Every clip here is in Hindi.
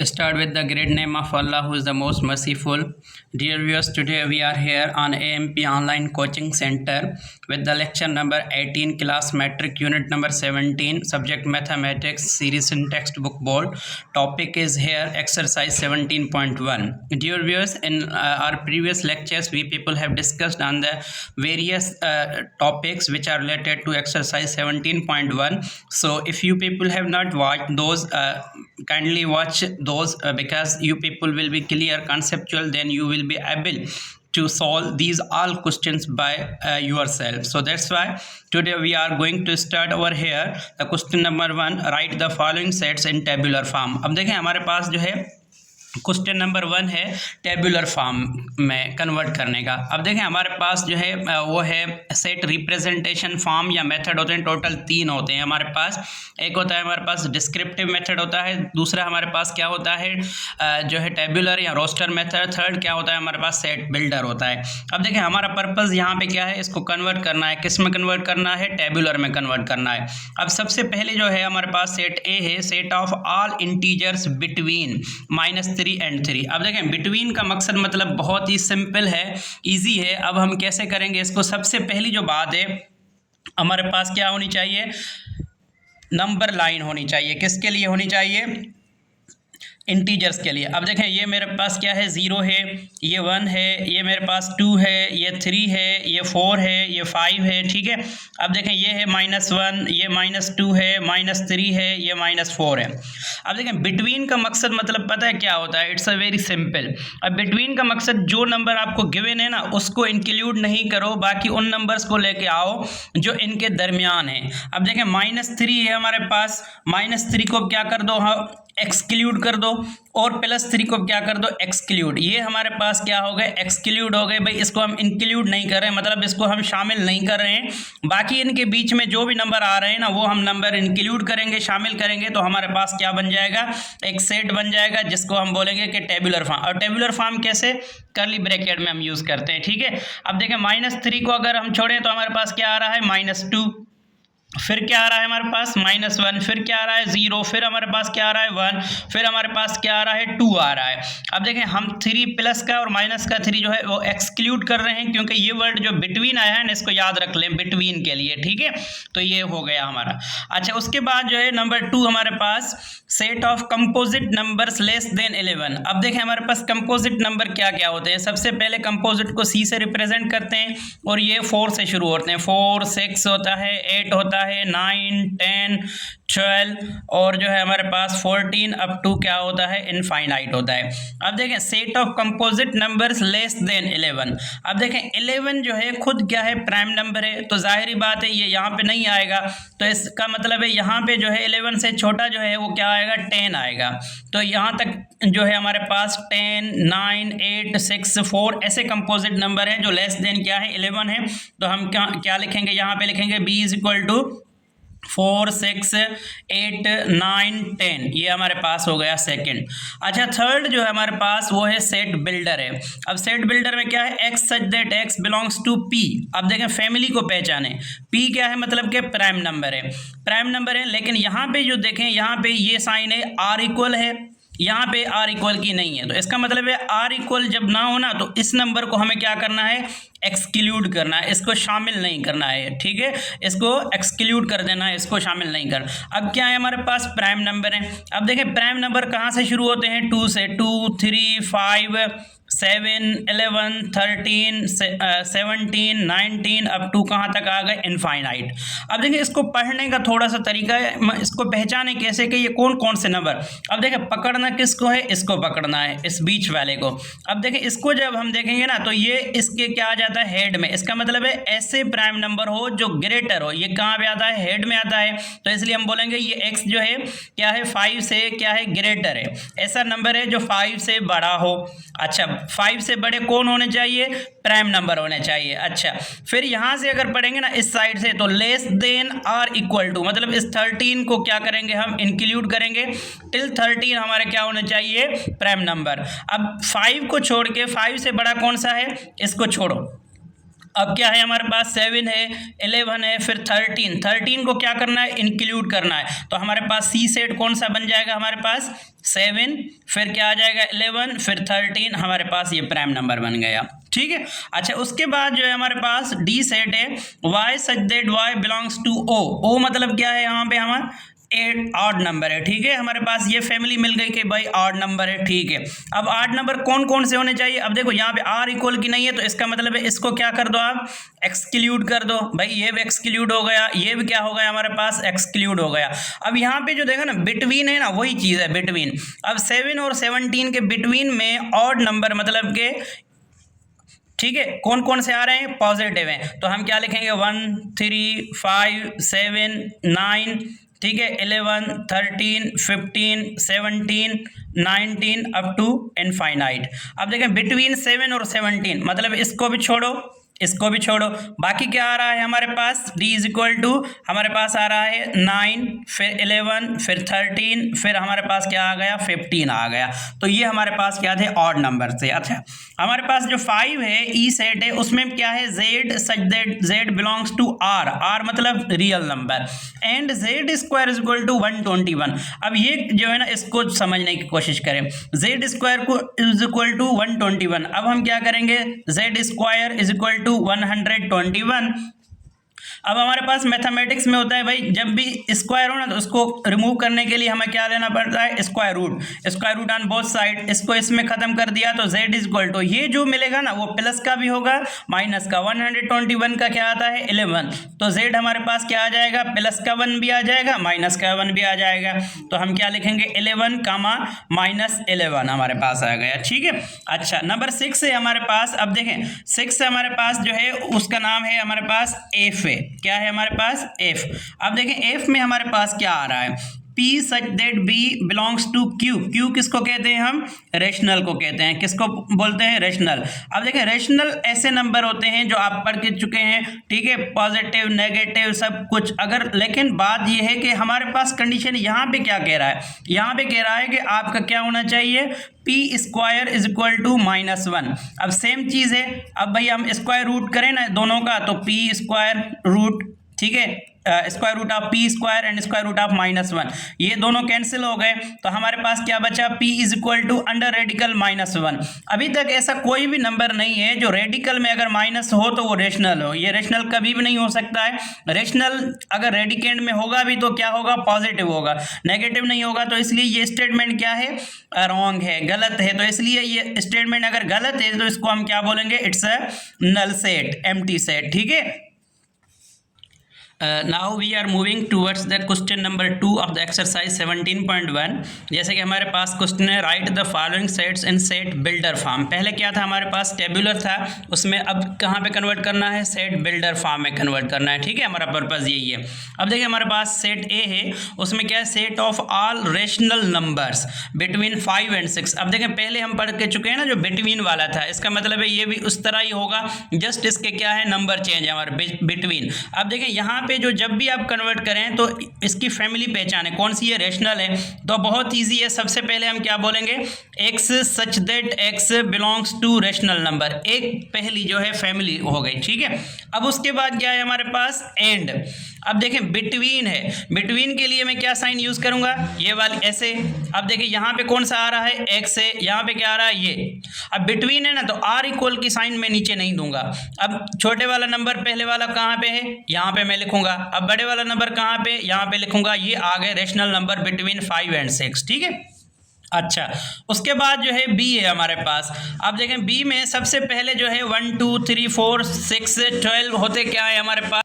Start with the great name of Allah, who is the most merciful. Dear viewers, today we are here on AMP Online Coaching Center with the lecture number 18, Class Metric, Unit number 17, Subject Mathematics, Series in Textbook Board. Topic is here Exercise 17.1. Dear viewers, in our previous lectures, we people have discussed on the various topics which are related to Exercise 17.1. So if you people have not watched those, kindly watch those because you people will be clear conceptual, then you will be able to solve these all questions by yourself. So that's why today we are going to start over here the question number 1. Write the following sets in tabular form. अब देखें हमारे पास जो है क्वेश्चन नंबर 1 है टेबुलर फॉर्म में कन्वर्ट करने का। अब देखें हमारे पास जो है वो है सेट रिप्रेजेंटेशन फॉर्म या मेथड होते हैं, टोटल 3 होते हैं हमारे पास। एक होता है हमारे पास डिस्क्रिप्टिव मेथड होता है, दूसरा हमारे पास क्या होता है जो है टेबुलर या रोस्टर मेथड, थर्ड क्या होता है हमारे पास सेट बिल्डर होता है। अब देखें हमारा पर्पज़ यहाँ पे क्या है, इसको कन्वर्ट करना है। किस में कन्वर्ट करना है? टेबुलर में कन्वर्ट करना है। अब सबसे पहले जो है हमारे पास सेट ए है, set of all integers between -3 and 3। अब देखें बिटवीन का मकसद मतलब बहुत ही सिंपल है, इजी है। अब हम कैसे करेंगे इसको? सबसे पहली जो बात है हमारे पास क्या होनी चाहिए, नंबर लाइन होनी चाहिए। किसके लिए होनी चाहिए? इंटीजर्स के लिए। अब देखें ये मेरे पास क्या है, 0 है, ये 1 है, ये मेरे पास 2 है, ये 3 है, ये 4 है, ये 5 है, ठीक है। अब देखें ये है -1, ये -2 है, -3 है, ये -4 है। अब देखें बिटवीन का मकसद मतलब पता है क्या होता है? It's a very simple. अब बिटवीन का मकसद जो नंबर आपको गिवन है ना उसको इंक्लूड नहीं करो, बाकी उन नंबर्स को लेके आओ जो इनके दरमियान है। अब देखें -3 है हमारे पास, -3 को क्या कर दो, हाँ एक्सक्लूड कर दो, और +3 को क्या कर दो, एक्सक्लूड। ये हमारे पास क्या हो गए, एक्सक्लूड हो गए। भाई इसको हम इंक्लूड नहीं कर रहे हैं, मतलब इसको हम शामिल नहीं कर रहे हैं। बाकी इनके बीच में जो भी नंबर आ रहे हैं ना वो हम नंबर इंक्लूड करेंगे, शामिल करेंगे, तो हमारे पास क्या बन जाएगा, एक सेट बन जाएगा जिसको हम बोलेंगे कि टेबुलर फॉर्म। और टेबुलर फॉर्म कैसे? कर्ली ब्रैकेट में हम यूज़ करते हैं, ठीक है। अब देखें -3 को अगर हम छोड़ें तो हमारे पास क्या आ रहा है, -2, फिर क्या आ रहा है हमारे पास -1, फिर क्या आ रहा है 0, फिर हमारे पास क्या आ रहा है 1, फिर हमारे पास क्या आ रहा है 2 आ रहा है। अब देखें हम 3 प्लस का और माइनस का 3 जो है वो एक्सक्लूड कर रहे हैं, क्योंकि ये वर्ड जो बिटवीन आया है ना इसको याद रख लें बिटवीन के लिए, ठीक है। तो ये हो गया हमारा। अच्छा उसके बाद जो है नंबर 2 हमारे पास set of composite numbers less than 11। अब देखें हमारे पास कंपोजिट नंबर क्या क्या होते हैं। सबसे पहले कंपोजिट को C से रिप्रेजेंट करते हैं और ये 4 से शुरू होते हैं। 4, 6 होता है, 8 होता है, 9, 10, 12 और जो है हमारे पास 14 अप टू क्या होता है, इनफाइनाइट होता है। अब देखें set of composite numbers less than 11। अब देखें 11 जो है खुद क्या है, प्राइम नंबर है, तो जाहिर बात है ये यहाँ पे नहीं आएगा। तो इसका मतलब है यहाँ पे जो है 11 से छोटा जो है वो क्या आएगा, 10 आएगा। तो यहाँ तक जो है हमारे पास 10, 9, 8, 6, 4 ऐसे कंपोजिट नंबर हैं जो लेस देन क्या है, 11 है। तो हम क्या लिखेंगे, यहाँ पे लिखेंगे B = 4, 6, 8, 9, 10। ये हमारे पास हो गया सेकंड। अच्छा थर्ड जो है हमारे पास वो है सेट बिल्डर है। अब सेट बिल्डर में क्या है, x such that x belongs to p। अब देखें फैमिली को पहचाने, p क्या है, मतलब कि प्राइम नंबर है, प्राइम नंबर है। लेकिन यहाँ पे जो देखें यहाँ पे ये साइन है r = है, यहाँ पे r = की नहीं है। तो इसका मतलब है r जब ना हो ना तो इस नंबर को हमें क्या करना है, एक्सक्लूड करना है, इसको शामिल नहीं करना है, ठीक है। इसको एक्सक्लूड कर देना है, इसको शामिल नहीं करना। अब क्या है हमारे पास प्राइम नंबर है। अब देखें प्राइम नंबर कहाँ से शुरू होते हैं, 2 से। 2, 3, 5, 7, 11, 13, 17, 19 अप टू कहाँ तक आ गए, इनफाइनाइट। अब देखिए इसको पढ़ने का थोड़ा सा तरीका है, इसको पहचाने कैसे कि ये कौन कौन से नंबर। अब देखें पकड़ना किसको है, इसको पकड़ना है, इस बीच वाले को। अब देखें इसको जब हम देखेंगे ना तो ये इसके क्या आ जाता है, हेड में। इसका मतलब है ऐसे प्राइम नंबर हो जो ग्रेटर हो, ये कहाँ पे आता है, हेड में आता है। तो इसलिए हम बोलेंगे ये x जो है क्या है, 5 से क्या है, ग्रेटर है। ऐसा नंबर है जो 5 से बड़ा हो। अच्छा 5 से बड़े कौन होने चाहिए, प्राइम नंबर होने चाहिए। अच्छा फिर यहाँ से अगर पढ़ेंगे ना इस साइड से तो less than or equal to, मतलब इस 13 को क्या करेंगे, हम इंक्लूड करेंगे। टिल 13 हमारे क्या होने चाहिए, प्राइम नंबर। अब 5 को छोड़ के 5 से बड़ा कौन सा है, इसको छोड़ो, अब क्या है हमारे पास 7 है, 11 है, फिर 13 को क्या करना है, इंक्लूड करना है। तो हमारे पास सी सेट कौन सा बन जाएगा हमारे पास 7, फिर क्या आ जाएगा 11, फिर 13, हमारे पास ये प्राइम नंबर बन गया। ठीक है। अच्छा, उसके बाद जो है हमारे पास डी सेट है, Y such that Y belongs to O. O मतलब क्या है यहाँ पे हमारा 8 ऑड नंबर है। ठीक है, हमारे पास ये फैमिली मिल गई कि भाई ऑड नंबर है। ठीक है, अब ऑड नंबर कौन कौन से होने चाहिए। अब देखो यहाँ पे आर इक्वल की नहीं है, तो इसका मतलब है इसको क्या कर दो आप, एक्सक्लूड कर दो। भाई ये भी एक्सक्लूड हो गया, ये भी क्या हो गया हमारे पास, एक्सक्लूड हो गया। अब यहाँ पे जो देखा ना बिटवीन है ना, वही चीज़ है बिटवीन। अब 7 और 17 के बिटवीन में ऑड नंबर मतलब के, ठीक है, कौन कौन से आ रहे हैं, पॉजिटिव हैं। तो हम क्या लिखेंगे 1 3 5 7 9, ठीक है, 11 13 15 17 19 अप टू इनफाइनाइट। अब देखें बिटवीन 7 और 17 मतलब इसको भी छोड़ो, इसको भी छोड़ो, बाकी क्या आ रहा है हमारे पास, d इज इक्वल टू हमारे पास आ रहा है 9, फिर 11, फिर 13, फिर हमारे पास क्या आ गया 15 आ गया। तो ये हमारे पास क्या थे, ऑड नंबर से। अच्छा, हमारे पास जो 5 है ई सेट है, उसमें क्या है, z such that z belongs to r, r मतलब real number, and z square is equal to 121। अब ये जो है ना, इसको समझने की कोशिश करें, z स्क्वायर को इज इक्वल टू 121। अब हम क्या करेंगे, z square is equal to 121। अब हमारे पास मैथमेटिक्स में होता है भाई, जब भी स्क्वायर हो ना तो उसको रिमूव करने के लिए हमें क्या लेना पड़ता है, square root on both side. इसको इसमें खत्म कर दिया तो z इज इक्वल टू ये जो मिलेगा ना वो प्लस का भी होगा माइनस का। 121 का क्या आता है 11, तो z हमारे पास क्या आ जाएगा, प्लस का 1 भी आ जाएगा, माइनस का 1 भी आ जाएगा। तो हम क्या लिखेंगे 11 कामा माइनस 11 हमारे पास आ गया। ठीक है। अच्छा, नंबर 6 है हमारे पास। अब देखें 6 हमारे पास जो है उसका नाम है हमारे पास एफ है। क्या है हमारे पास, एफ। अब देखें एफ में हमारे पास क्या आ रहा है, P such that B belongs to Q। Q किसको कहते हैं हम, रेशनल को कहते हैं। किसको बोलते हैं, रेशनल। अब देखें रेशनल ऐसे नंबर होते हैं जो आप पढ़ के चुके हैं, ठीक है, पॉजिटिव नेगेटिव सब कुछ। अगर लेकिन बात यह है कि हमारे पास कंडीशन यहाँ पे क्या कह रहा है, यहाँ पे कह रहा है कि आपका क्या होना चाहिए, P square is equal to -1। अब सेम चीज़ है, अब भाई हम स्क्वायर रूट करें ना दोनों का, तो पी स्क्वायर रूट, ठीक है, square root of P square and square root of -1, ये दोनों कैंसिल हो गए। तो हमारे पास क्या बचा, p is equal to under radical -1। अभी तक ऐसा कोई भी नंबर नहीं है जो रेडिकल में अगर माइनस हो तो वो रेशनल हो। ये रेशनल कभी भी नहीं हो सकता है। रेशनल अगर रेडिकेंड में होगा भी तो क्या होगा, पॉजिटिव होगा, नेगेटिव नहीं होगा। तो इसलिए ये स्टेटमेंट क्या है, रॉन्ग है, गलत है। तो इसलिए ये स्टेटमेंट अगर गलत है तो इसको हम क्या बोलेंगे, it's a null set, empty set. ठीक है। Now we are moving towards the question number 2 of the exercise 17.1। जैसे कि हमारे पास क्वेश्चन है, write the following sets in set builder form. पहले क्या था हमारे पास, टेबुलर था, उसमें अब कहाँ पे कन्वर्ट करना है, सेट बिल्डर फॉर्म में कन्वर्ट करना है। ठीक है, हमारा पर्पज़ यही है। अब देखिए हमारे पास सेट ए है, उसमें क्या है, set of all rational numbers between 5 and 6। अब देखें पहले हम पढ़ के चुके हैं ना जो बिटवीन वाला था, इसका मतलब है ये भी उस तरह ही होगा, जस्ट इसके क्या है, नंबर चेंज है हमारे बिटवीन। अब देखें यहाँ पे जो जब भी आप कन्वर्ट करें तो इसकी फैमिली पहचाने कौन सी है, रेशनल है, तो बहुत इजी है। सबसे पहले हम क्या बोलेंगे, x such that x belongs to rational number, एक पहली जो है फैमिली हो गई। ठीक है। अब उसके बाद क्या है हमारे पास, एंड। अब देखें बिटवीन है, बिटवीन के लिए मैं क्या साइन यूज करूंगा, ये वाली ऐसे। अब देखिए यहाँ पे कौन सा आ रहा है, x है, यहाँ पे क्या आ रहा है, ये। अब बिटवीन है ना तो r इक्वल की साइन मैं नीचे नहीं दूंगा। अब छोटे वाला नंबर पहले वाला कहाँ पे है, यहाँ पे मैं लिखूंगा। अब बड़े वाला नंबर कहाँ पे, यहाँ पे लिखूंगा। ये आ गए रेशनल नंबर बिटवीन 5 and 6। ठीक है। अच्छा, उसके बाद जो है b है हमारे पास। अब देखें b में सबसे पहले जो है 1 2 3 4 6 12 होते क्या है हमारे पास।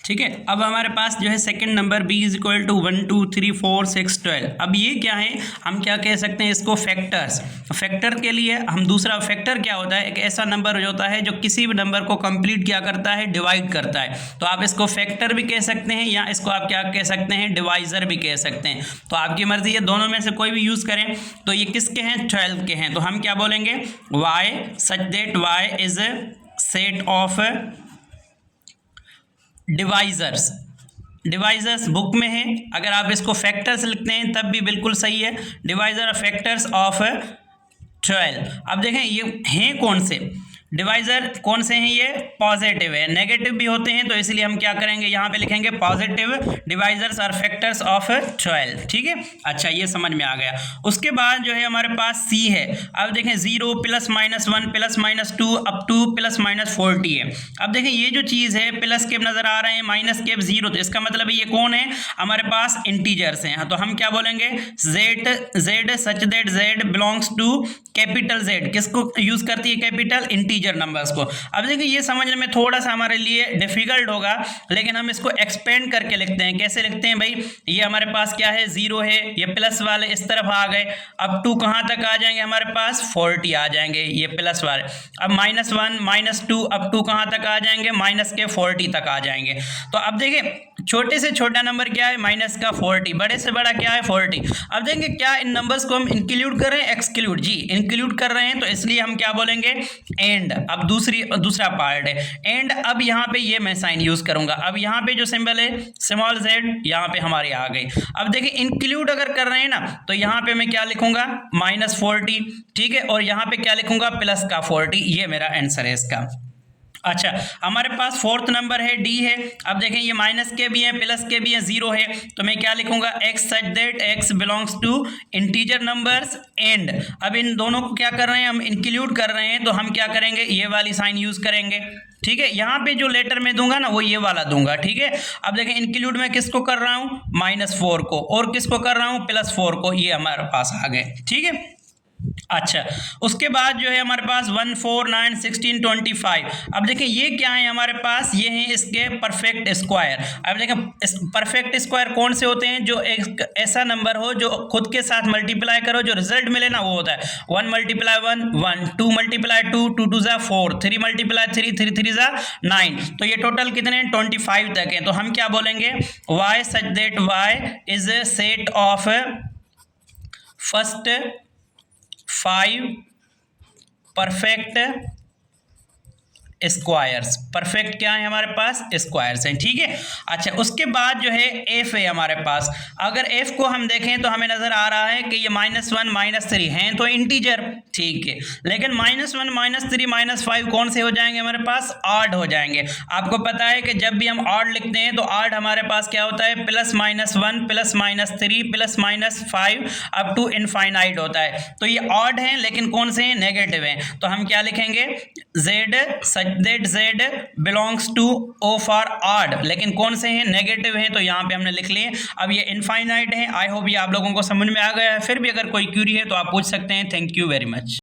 ठीक है। अब हमारे पास जो है second number b is equal to 1 2 3 4 6 12। अब ये क्या है, हम क्या कह सकते हैं इसको, फैक्टर्स। फैक्टर के लिए हम दूसरा, फैक्टर क्या होता है, एक ऐसा नंबर जो होता है जो किसी भी नंबर को कंप्लीट क्या करता है, डिवाइड करता है। तो आप इसको फैक्टर भी कह सकते हैं या इसको आप क्या कह सकते हैं, डिवाइजर भी कह सकते हैं। तो आपकी मर्जी है, दोनों में से कोई भी यूज़ करें। तो ये किसके हैं, 12 के हैं। तो हम क्या बोलेंगे, y such that y is a set of divisors. Divisors book में है, अगर आप इसको फैक्टर्स लिखते हैं तब भी बिल्कुल सही है। Divisor factors of 12। अब देखें ये हैं कौन से, डिवाइजर कौन से हैं, ये पॉजिटिव है, नेगेटिव भी होते हैं, तो इसलिए हम क्या करेंगे यहाँ पे लिखेंगे positive divisors or factors of 12, ठीक है। अच्छा, ये समझ में आ गया। उसके बाद जो है हमारे पास सी है। अब देखें 0 plus minus 1 plus minus 2 up two plus minus 40 है। अब देखें ये जो चीज़ है प्लस के नजर आ रहे हैं, माइनस के 0, तो इसका मतलब ये कौन है, हमारे पास इंटीजर्स हैं। तो हम क्या बोलेंगे, z such that z belongs to capital Z, किसको यूज करती है, कैपिटल इंटीजर नंबर्स को। अब देखिए ये समझने में थोड़ा सा हमारे लिए डिफिकल्ट होगा, लेकिन हम इसको एक्सपेंड करके लिखते हैं। कैसे लिखते हैं भाई, ये हमारे पास क्या है, 0 है, ये प्लस वाले इस तरफ आ गए, अब 2 कहाँ तक आ जाएंगे, हमारे पास 40 आ जाएंगे, ये प्लस वाले। अब -1 -2 अब 2 कहाँ तक आ जाएंगे, माइनस के 40 तक आ जाएंगे। तो अब देखिए छोटे से छोटा नंबर क्या है, माइनस का 40, बड़े से बड़ा क्या है 40। अब देखेंगे क्या इन नंबर्स को हम इंक्लूड कर रहे हैं, एक्सक्लूड, जी इंक्लूड कर रहे हैं, तो इसलिए हम क्या बोलेंगे, एंड। अब दूसरा पार्ट है एंड। अब यहाँ पे ये मैं साइन यूज करूंगा। अब यहाँ पे जो सिंबल है स्मॉल z, यहाँ पे हमारे आ गई। अब देखिए इंक्लूड अगर कर रहे हैं ना, तो यहाँ पे मैं क्या लिखूंगा, -40, ठीक है, और यहाँ पे क्या लिखूंगा, प्लस का 40। ये मेरा आंसर है इसका। अच्छा, हमारे पास फोर्थ नंबर है डी है। अब देखें ये माइनस के भी है, प्लस के भी है, 0 है, तो मैं क्या लिखूंगा, x such that x belongs to integer numbers and. अब इन दोनों को क्या कर रहे हैं, हम इंक्लूड कर रहे हैं, तो हम क्या करेंगे, ये वाली साइन यूज करेंगे, ठीक है। यहाँ पे जो लेटर में दूंगा ना, वो ये वाला दूंगा, ठीक है। अब देखें इंक्लूड में किसको कर रहा हूँ, -4 को, और किसको कर रहा हूँ, +4 को, ये हमारे पास आ गए, ठीक है। अच्छा, उसके बाद जो है हमारे पास 1 4 9 16 25। अब देखें ये क्या है हमारे पास, ये हैं इसके परफेक्ट स्क्वायर। अब देखें परफेक्ट स्क्वायर कौन से होते हैं, जो एक ऐसा नंबर हो जो खुद के साथ मल्टीप्लाई करो, जो रिजल्ट मिले ना, वो होता है 1 × 1 1, 2 × 2 2 2 4, 3 × 3 3 3 9। तो ये टोटल कितने 25 तक है। तो हम क्या बोलेंगे, y such that y is a set of first 5 perfect squares. Perfect क्या है हमारे पास, स्क्वायर्स हैं, ठीक है। अच्छा, उसके बाद जो है एफ है हमारे पास। अगर एफ को हम देखें तो हमें नजर आ रहा है कि ये -1 -3 हैं, तो इंटीजर, ठीक है। लेकिन -1 -3 -5 कौन से हो जाएंगे हमारे पास, ऑड हो जाएंगे। आपको पता है कि जब भी हम ऑड लिखते हैं तो ऑड हमारे पास क्या होता है, +-1 +-3 +-5 अप टू इनफाइनाइट होता है। तो ये ऑड हैं, लेकिन कौन से हैं, नेगेटिव हैं। तो हम क्या लिखेंगे, z such that z belongs to O for odd, लेकिन कौन से हैं, नेगेटिव हैं, तो यहाँ पे हमने लिख लिए। अब ये इनफाइनाइट है। आई होप ये आप लोगों को समझ में आ गया है। फिर भी अगर कोई क्यूरी है तो आप पूछ सकते हैं। Thank you very much.